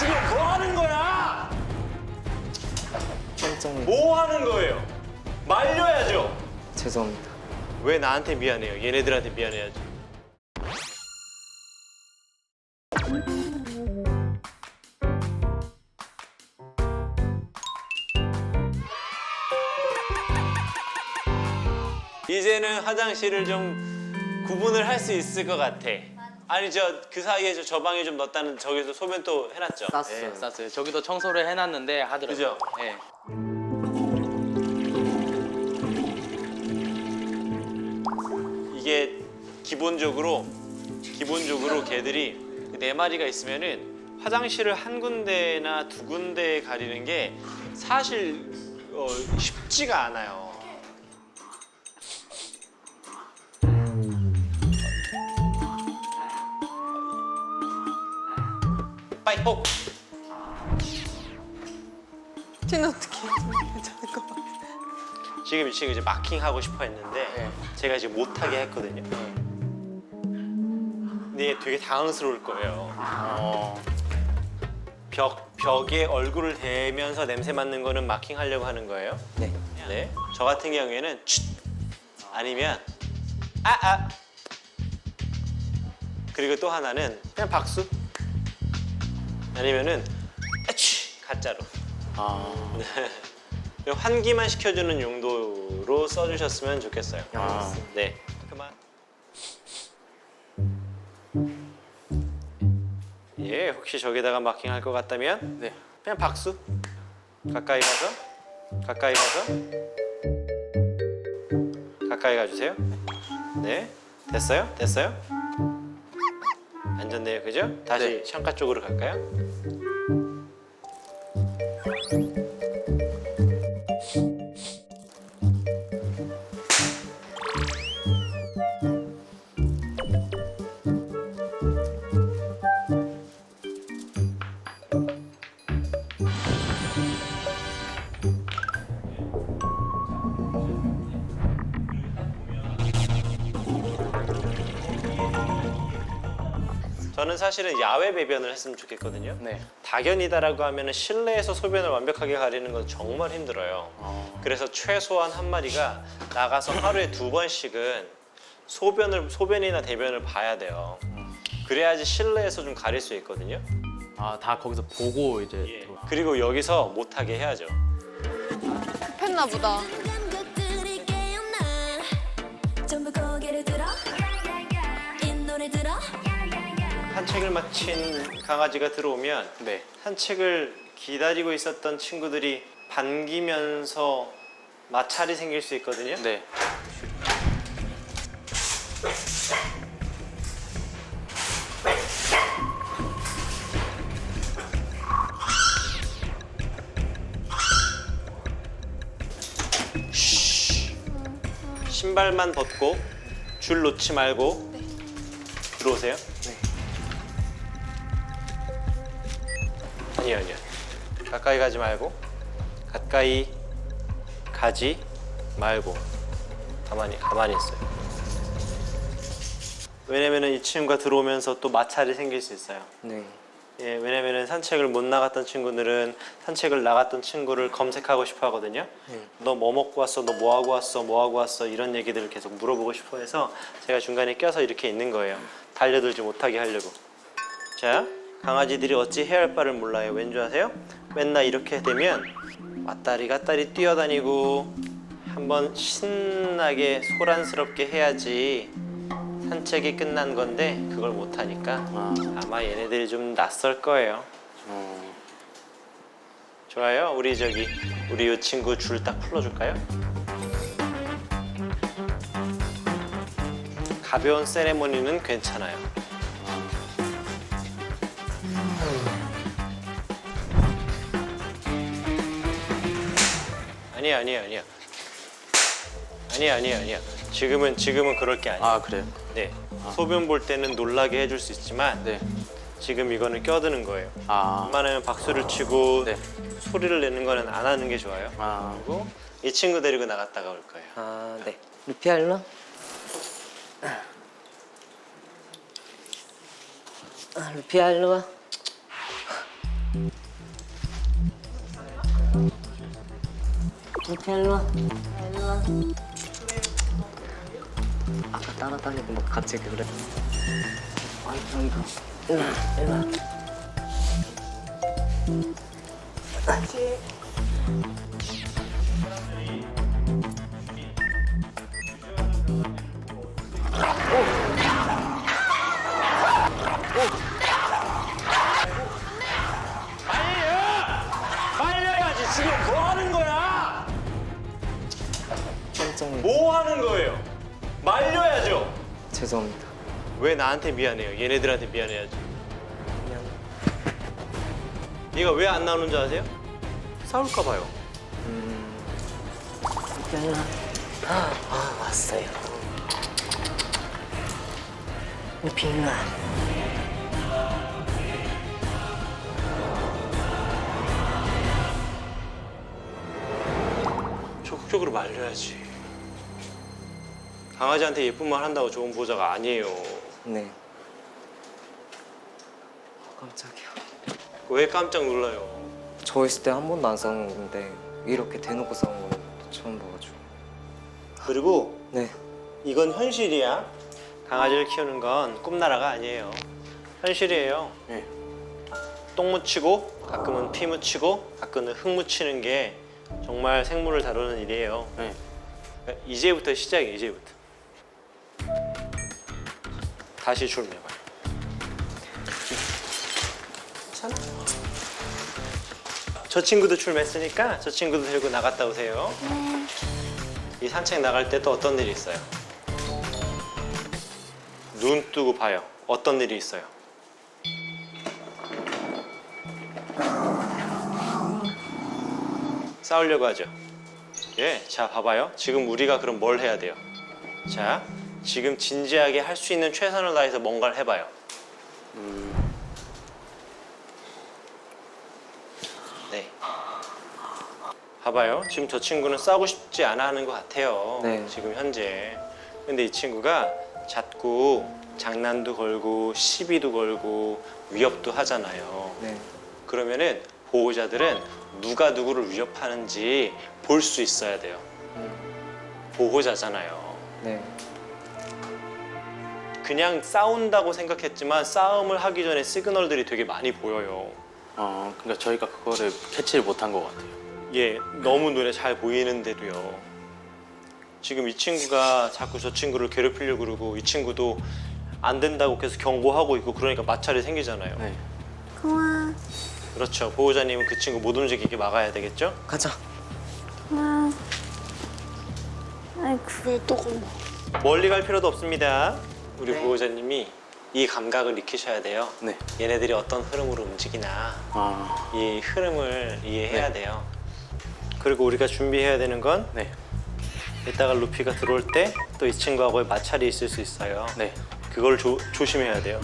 지금 뭐 하는 거야? 깜짝 뭐 하는 거예요? 말려야죠. 죄송합니다. 왜 나한테 미안해요? 얘네들한테 미안해야지. 이제는 화장실을 좀 구분을 할 수 있을 것 같아. 아니 그 사이에 저 방에 좀 넣었다는 저기서 소변 또 해놨죠? 쌌어요. 네. 쌌어요. 저기도 청소를 해놨는데 하더라고요. 그죠? 예. 이게 기본적으로 걔들이 네 마리가 있으면은 화장실을 한 군데나 두 군데에 가리는 게 사실 쉽지가 않아요. 빠이 호! 티는 어떻게 괜찮을 것 같아. 지금 이제 마킹하고 싶어 했는데 네. 제가 지금 못하게 했거든요. 근데 되게 당황스러울 거예요. 벽에 얼굴을 대면서 냄새 맡는 거는 마킹하려고 하는 거예요. 네. 네. 저 같은 경우에는 쉿! 아니면 아아 그리고 또 하나는 그냥 박수 아니면은 아치 가짜로 환기만 시켜주는 용도로 써주셨으면 좋겠어요. 네. 그만. 예, 혹시 저기다가 마킹할 것 같다면 네. 그냥 박수. 가까이 가서 가까이 가주세요. 네, 됐어요? 안전해요, 그죠? 다시 네. 창가 쪽으로 갈까요? 저는 사실은 야외 배변을 했으면 좋겠거든요. 네. 다견이다라고 하면 실내에서 소변을 완벽하게 가리는 건 정말 힘들어요. 그래서 최소한 한 마리가 나가서 하루에 2번씩은 소변이나 대변을 봐야 돼요. 그래야지 실내에서 좀 가릴 수 있거든요. 다 거기서 보고 이제 예. 그리고 여기서 못하게 해야죠. 급했나 보다. 전부 고개를 들어 이 노래 들어 산책을 마친 강아지가 들어오면 네. 산책을 기다리고 있었던 친구들이 반기면서 마찰이 생길 수 있거든요. 네. 신발만 벗고 줄 놓지 말고 들어오세요. 아니요. 가까이 가지 말고 가만히 있어요. 왜냐면은 이 친구가 들어오면서 또 마찰이 생길 수 있어요. 네. 예, 왜냐면은 산책을 못 나갔던 친구들은 산책을 나갔던 친구를 검색하고 싶어 하거든요. 너 뭐 먹고 왔어? 너 뭐 하고 왔어? 뭐 하고 왔어? 이런 얘기들을 계속 물어보고 싶어 해서 제가 중간에 껴서 이렇게 있는 거예요. 달려들지 못하게 하려고. 자, 강아지들이 어찌 해야 할 바를 몰라요. 왠 줄 아세요? 맨날 이렇게 되면 왔다리 갔다리 뛰어다니고 한번 신나게 소란스럽게 해야지 산책이 끝난 건데 그걸 못하니까 아마 얘네들이 좀 낯설 거예요. 좋아요. 우리 이 친구 줄 딱 풀어줄까요? 가벼운 세레모니는 괜찮아요. 아니야. 지금은 그럴 게 아니에요. 그래요? 네. 소변 볼 때는 놀라게 해줄 수 있지만 네. 지금 이거는 껴드는 거예요. 웬만하면 박수를 치고 네. 소리를 내는 거는 안 하는 게 좋아요. 그리고 이 친구 데리고 나갔다가 올 거예요. 네. 루피아 일로 와. 루피아 일로 와. 루피 일로 와. 일로 와. 아까 따라다니고 막 갑자기 그래. 아이고. 일로 와. 일로 와. 말려야지. 지금 뭐 하는 거야? 깜짝 놀랐. 뭐 하는 거예요? 말려야죠. 죄송합니다. 왜 나한테 미안해요? 얘네들한테 미안해야지. 그냥 얘가 왜 안 나오는 줄 아세요? 싸울까 봐요. 루피 일로 와. 왔어요. 루피 일로 와. 적극적으로 말려야지. 강아지한테 예쁜 말 한다고 좋은 보호자가 아니에요. 네. 깜짝이야. 왜 깜짝 놀라요? 저 있을 때 한 번도 안 싸운 건데 이렇게 대놓고 싸운 건 처음 봐가지고. 그리고 네. 이건 현실이야. 강아지를 키우는 건 꿈나라가 아니에요. 현실이에요. 네. 똥 묻히고 가끔은 피 묻히고 가끔은 흙 묻히는 게 정말 생물을 다루는 일이에요. 네. 그러니까 이제부터 시작이에요. 이제부터. 다시 출매봐요. 괜찮아. 저 친구도 출매했으니까 저 친구도 들고 나갔다 오세요. 이 산책 나갈 때 또 어떤 일이 있어요? 눈 뜨고 봐요. 어떤 일이 있어요? 싸우려고 하죠. 예, 자 봐봐요. 지금 우리가 그럼 뭘 해야 돼요? 자, 지금 진지하게 할 수 있는 최선을 다해서 뭔가를 해봐요. 네. 봐봐요. 지금 저 친구는 싸우고 싶지 않아 하는 것 같아요. 네. 지금 현재. 근데 이 친구가 자꾸 장난도 걸고 시비도 걸고 위협도 하잖아요. 네. 그러면은 보호자들은 누가 누구를 위협하는지 볼 수 있어야 돼요. 보호자잖아요. 네. 그냥 싸운다고 생각했지만 싸움을 하기 전에 시그널들이 되게 많이 보여요. 그러니까 저희가 그거를 캐치를 못한 것 같아요. 예, 너무 눈에 잘 보이는데도요. 지금 이 친구가 자꾸 저 친구를 괴롭히려고 그러고 이 친구도 안 된다고 계속 경고하고 있고 그러니까 마찰이 생기잖아요. 네. 그렇죠. 보호자님은 그 친구 못 움직이게 막아야 되겠죠? 가자. 멀리 갈 필요도 없습니다. 우리 보호자님이 이 감각을 익히셔야 돼요. 네. 얘네들이 어떤 흐름으로 움직이나 이 흐름을 이해해야 돼요. 그리고 우리가 준비해야 되는 건 네. 이따가 루피가 들어올 때 또 이 친구하고의 마찰이 있을 수 있어요. 네. 그걸 조심해야 돼요.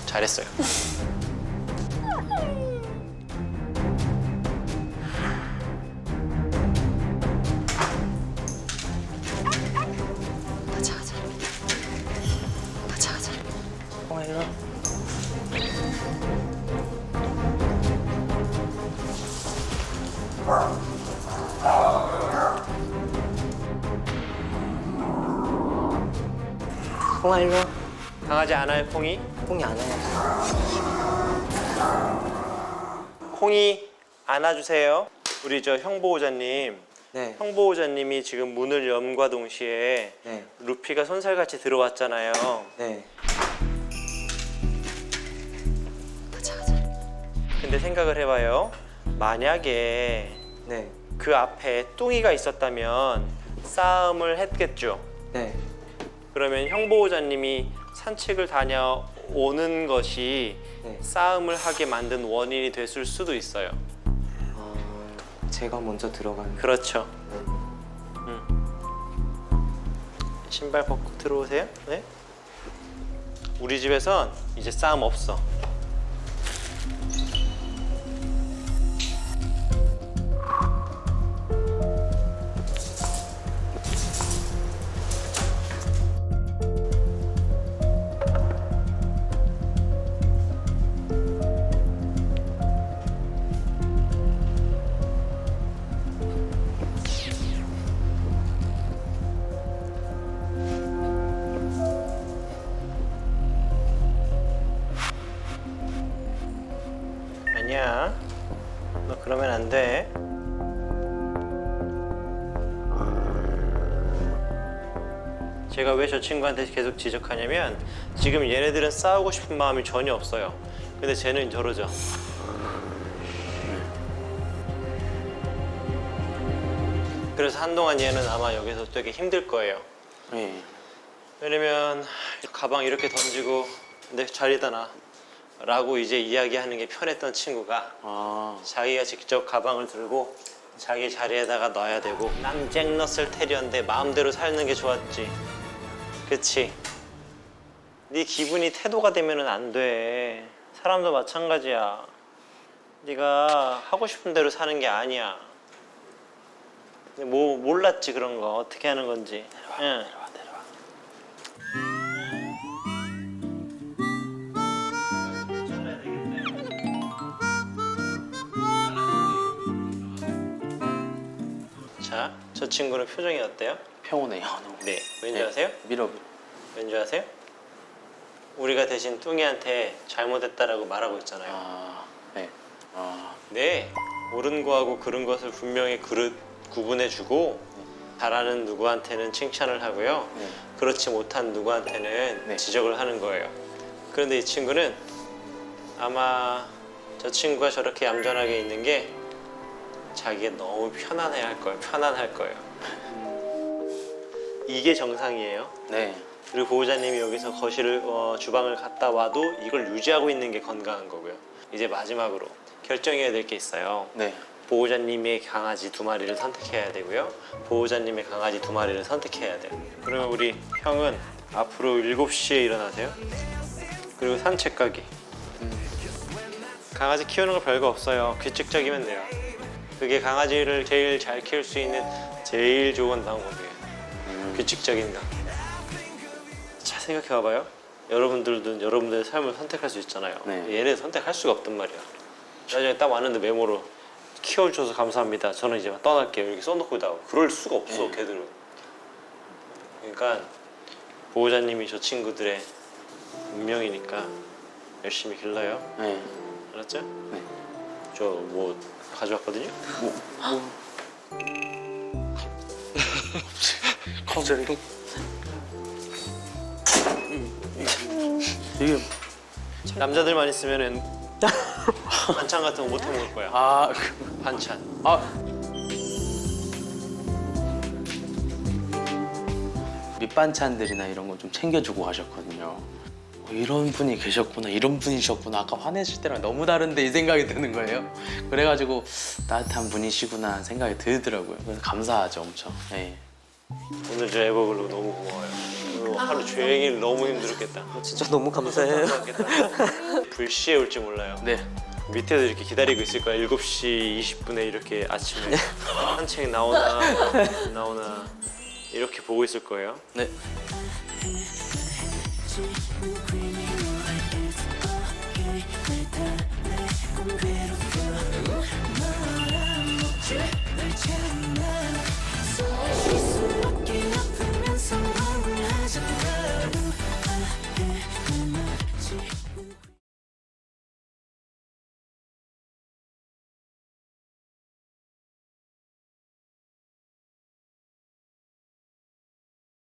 잘했어요. 가자 가자. 가자 가자. 일로 와. 콩아 일로 와. 강아지 안아요, 콩이? 콩이 안 와요. 콩이 안아주세요. 우리 저 형보호자님. 네. 형보호자님이 지금 문을 염과 동시에 네. 루피가 손살같이 들어왔잖아요. 네. 가자 가자. 근데 생각을 해봐요. 만약에 네. 그 앞에 뚱이가 있었다면 싸움을 했겠죠. 네. 그러면 형보호자님이 산책을 다녀오는 것이 네. 싸움을 하게 만든 원인이 됐을 수도 있어요. 제가 먼저 들어가는. 그렇죠. 신발 벗고 들어오세요. 네? 우리 집에선 이제 싸움 없어. 아니야. 너 그러면 안 돼. 제가 왜 저 친구한테 계속 지적하냐면 지금 얘네들은 싸우고 싶은 마음이 전혀 없어요. 근데 쟤는 저러죠. 그래서 한동안 얘는 아마 여기서 되게 힘들 거예요. 네. 왜냐면 가방 이렇게 던지고 내 자리다 놔 라고 이제 이야기하는 게 편했던 친구가 아, 자기가 직접 가방을 들고 자기 자리에다가 놔야 되고 난 잭러셀 테리어인데 마음대로 살는 게 좋았지. 그치? 네 기분이 태도가 되면은 안 돼. 사람도 마찬가지야. 네가 하고 싶은 대로 사는 게 아니야. 근데 뭐 몰랐지 그런 거 어떻게 하는 건지. 응. 자, 저 친구는 표정이 어때요? 평온해요. 너무. 네. 왠지 아세요? 밀어. 왠지 아세요? 우리가 대신 뚱이한테 잘못했다라고 말하고 있잖아요. 아, 네. 아, 네, 옳은 거하고 그른 것을 분명히 구분해주고 잘하는 누구한테는 칭찬을 하고요. 네. 그렇지 못한 누구한테는 네. 지적을 하는 거예요. 그런데 이 친구는 아마 저 친구가 저렇게 얌전하게 있는 게 자기가 너무 편안해 할 거예요. 편안할 거예요. 이게 정상이에요. 네. 그리고 보호자님이 여기서 거실을 주방을 갔다 와도 이걸 유지하고 있는 게 건강한 거고요. 이제 마지막으로 결정해야 될 게 있어요. 네. 보호자님의 강아지 2마리를 선택해야 되고요. 보호자님의 강아지 2마리를 선택해야 돼요. 그러면 우리 형은 앞으로 7시에 일어나세요. 그리고 산책 가기. 강아지 키우는 거 별거 없어요. 규칙적이면 돼요. 그게 강아지를 제일 잘 키울 수 있는 제일 좋은 방법이에요. 규칙적인 거. 자, 생각해 봐봐요. 여러분들도 여러분들의 삶을 선택할 수 있잖아요. 네. 얘네 선택할 수가 없단 말이야. 나중에 딱 왔는데 메모로 키워주셔서 감사합니다. 저는 이제 떠날게요. 이렇게 써놓고 나오고. 그럴 수가 없어, 네. 걔들은. 그러니까 보호자님이 저 친구들의 운명이니까 열심히 길러요. 네. 알았죠? 네. 저 뭐 가져왔거든요. 갑자기. 이게 남자들만 있으면은 반찬 같은 거 못 해 먹을 거야. 아, 반찬. 밑반찬들이나 이런 거 좀 챙겨주고 하셨거든요. 이런 분이 계셨구나, 이런 분이셨구나. 아까 화내실 때랑 너무 다른데 이 생각이 드는 거예요. 그래가지고 따뜻한 분이시구나 생각이 들더라고요. 그래서 감사하죠, 엄청. 네. 오늘 저 애버글로 너무 고마워요. 이거 하루 종일 너무 힘들었겠다. 진짜 너무 감사해요. 불시에 올지 몰라요. 네. 밑에서 이렇게 기다리고 있을 거야. 7시 20분에 이렇게 아침에 산책 나오나 이렇게 보고 있을 거예요. 네.